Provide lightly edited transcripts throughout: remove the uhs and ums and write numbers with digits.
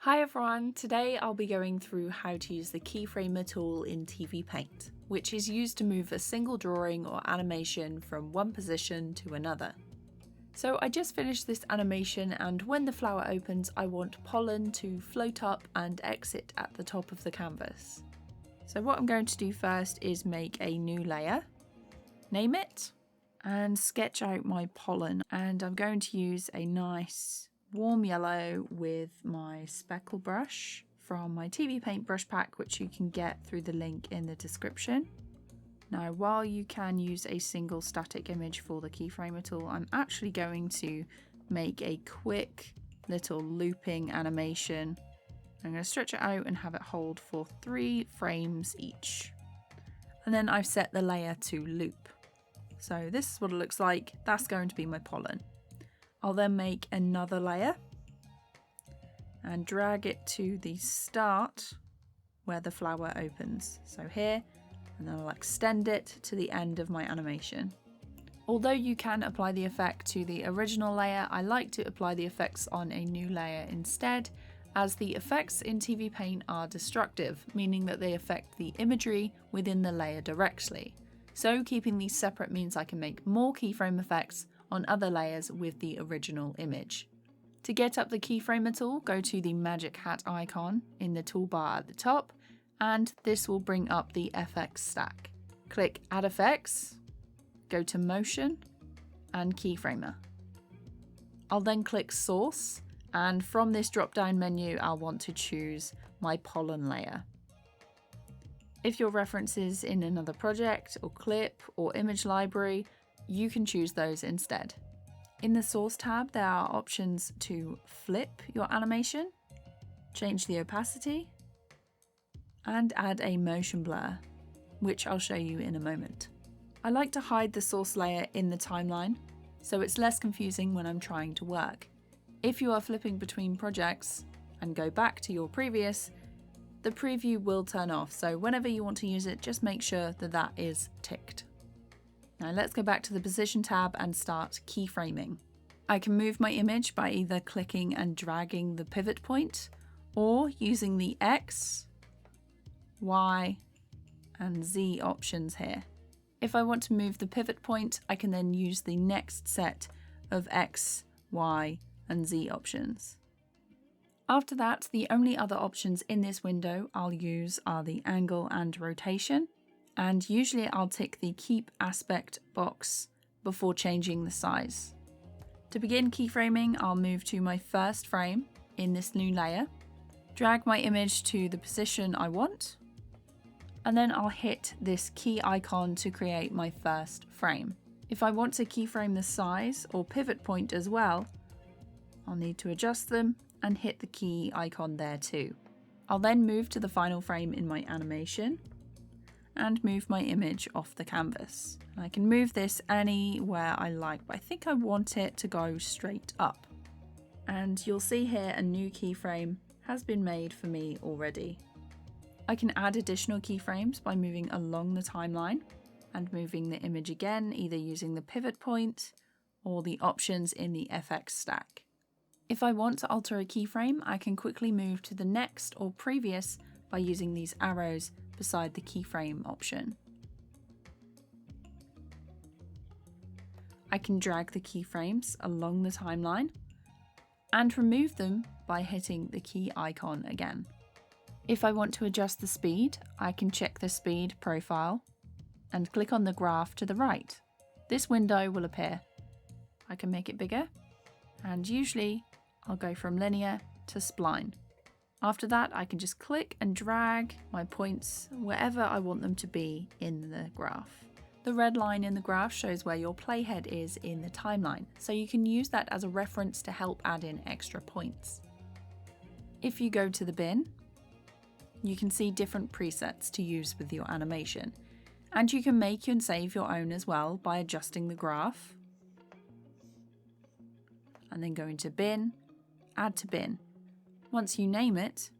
Hi everyone, today I'll be going through how to use the Keyframer tool in Tvpaint, which is used to move a single drawing or animation from one position to another. So I just finished this animation, and when the flower opens I want pollen to float up and exit at the top of the canvas. So what I'm going to do first is make a new layer, name it, and sketch out my pollen, and I'm going to use a nice warm yellow with my speckle brush from my Tvpaint brush pack, which you can get through the link in the description. Now, while you can use a single static image for the Keyframer tool, I'm actually going to make a quick little looping animation. I'm going to stretch it out and have it hold for 3 frames each. And then I've set the layer to loop. So this is what it looks like. That's going to be my pollen. I'll then make another layer and drag it to the start where the flower opens. So here, and then I'll extend it to the end of my animation. Although you can apply the effect to the original layer, I like to apply the effects on a new layer instead, as the effects in Tvpaint are destructive, meaning that they affect the imagery within the layer directly. So keeping these separate means I can make more keyframe effects on other layers with the original image. To get up the Keyframer tool, go to the magic hat icon in the toolbar at the top, and this will bring up the FX stack. Click Add Effects, go to Motion, and Keyframer. I'll then click Source, and from this drop-down menu I'll want to choose my pollen layer. If your reference is in another project or clip or image library, you can choose those instead. In the Source tab, there are options to flip your animation, change the opacity, and add a motion blur, which I'll show you in a moment. I like to hide the source layer in the timeline, so it's less confusing when I'm trying to work. If you are flipping between projects and go back to your previous, the preview will turn off, so whenever you want to use it, just make sure that that is ticked. Now let's go back to the Position tab and start keyframing. I can move my image by either clicking and dragging the pivot point, or using the X, Y, and Z options here. If I want to move the pivot point, I can then use the next set of X, Y, and Z options. After that, the only other options in this window I'll use are the angle and rotation. And usually I'll tick the Keep Aspect box before changing the size. To begin keyframing, I'll move to my first frame in this new layer, drag my image to the position I want, and then I'll hit this key icon to create my first frame. If I want to keyframe the size or pivot point as well, I'll need to adjust them and hit the key icon there too. I'll then move to the final frame in my animation and move my image off the canvas. I can move this anywhere I like, but I think I want it to go straight up. And you'll see here a new keyframe has been made for me already. I can add additional keyframes by moving along the timeline and moving the image again, either using the pivot point or the options in the FX stack. If I want to alter a keyframe, I can quickly move to the next or previous by using these arrows beside the keyframe option. I can drag the keyframes along the timeline and remove them by hitting the key icon again. If I want to adjust the speed, I can check the speed profile and click on the graph to the right. This window will appear. I can make it bigger, and usually I'll go from linear to spline. After that, I can just click and drag my points wherever I want them to be in the graph. The red line in the graph shows where your playhead is in the timeline, so you can use that as a reference to help add in extra points. If you go to the bin, you can see different presets to use with your animation, and you can make and save your own as well by adjusting the graph, and then going to bin, add to bin. Once you name it,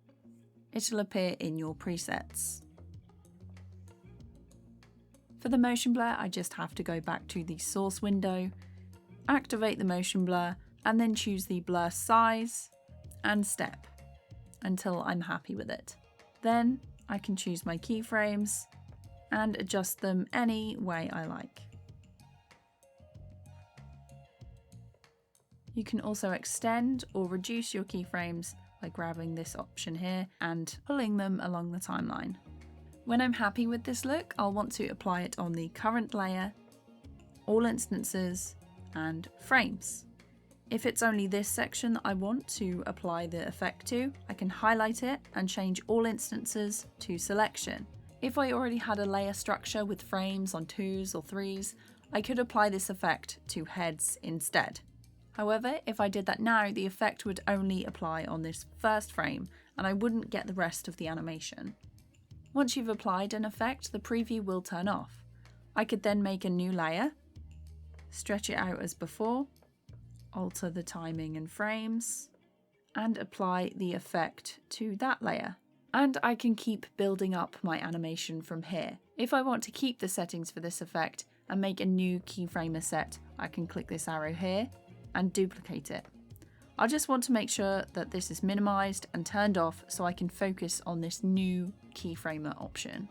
it'll appear in your presets. For the motion blur, I just have to go back to the source window, activate the motion blur, and then choose the blur size and step. until I'm happy with it. Then I can choose my keyframes and adjust them any way I like. You can also extend or reduce your keyframes by grabbing this option here and pulling them along the timeline. When I'm happy with this look, I'll want to apply it on the current layer, all instances, and frames. If it's only this section that I want to apply the effect to, I can highlight it and change all instances to selection. If I already had a layer structure with frames on 2s or 3s, I could apply this effect to heads instead. However, if I did that now, the effect would only apply on this first frame and I wouldn't get the rest of the animation. Once you've applied an effect, the preview will turn off. I could then make a new layer, stretch it out as before, alter the timing and frames, and apply the effect to that layer. And I can keep building up my animation from here. If I want to keep the settings for this effect and make a new Keyframer set, I can click this arrow here and duplicate it. I just want to make sure that this is minimized and turned off so I can focus on this new Keyframer option.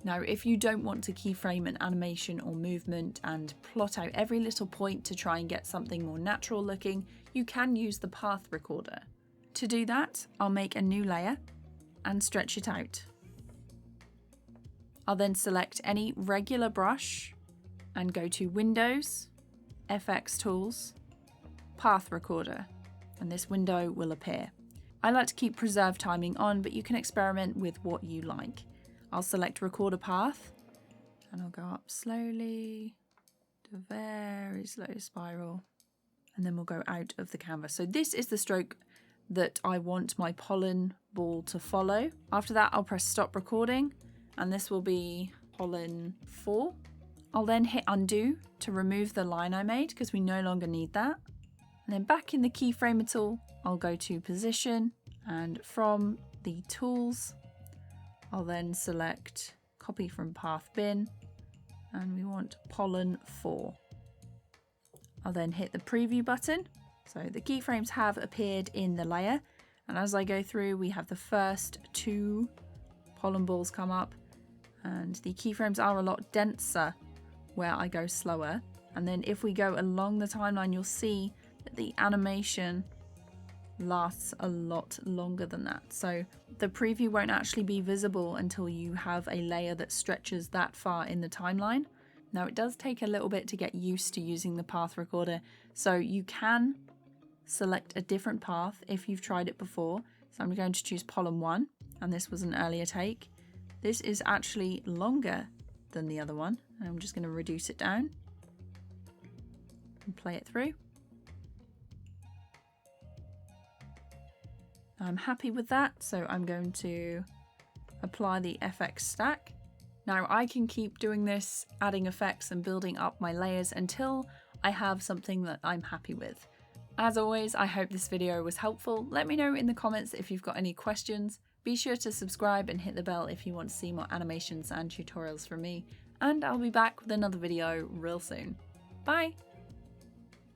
Now, if you don't want to keyframe an animation or movement and plot out every little point to try and get something more natural looking, you can use the path recorder. To do that, I'll make a new layer and stretch it out. I'll then select any regular brush and go to Windows, FX Tools, Path Recorder, and this window will appear. I like to keep preserve timing on, but you can experiment with what you like. I'll select Record a Path, and I'll go up slowly to a very slow spiral, and then we'll go out of the canvas. So this is the stroke that I want my pollen ball to follow. After that, I'll press Stop Recording, and this will be pollen 4. I'll then hit Undo to remove the line I made because we no longer need that. And then back in the Keyframer tool, I'll go to Position, and from the tools, I'll then select Copy from Path Bin, and we want pollen 4. I'll then hit the Preview button. So the keyframes have appeared in the layer, and as I go through, we have the first 2 pollen balls come up, and the keyframes are a lot denser where I go slower. And then if we go along the timeline, you'll see that the animation lasts a lot longer than that. So the preview won't actually be visible until you have a layer that stretches that far in the timeline. Now, it does take a little bit to get used to using the path recorder, so you can select a different path if you've tried it before. So I'm going to choose pollen 1, and this was an earlier take. This is actually longer than the other one, and I'm just going to reduce it down and play it through. I'm happy with that, so I'm going to apply the FX stack. Now I can keep doing this, adding effects and building up my layers until I have something that I'm happy with. As always, I hope this video was helpful. Let me know in the comments if you've got any questions. Be sure to subscribe and hit the bell if you want to see more animations and tutorials from me. And I'll be back with another video real soon. Bye!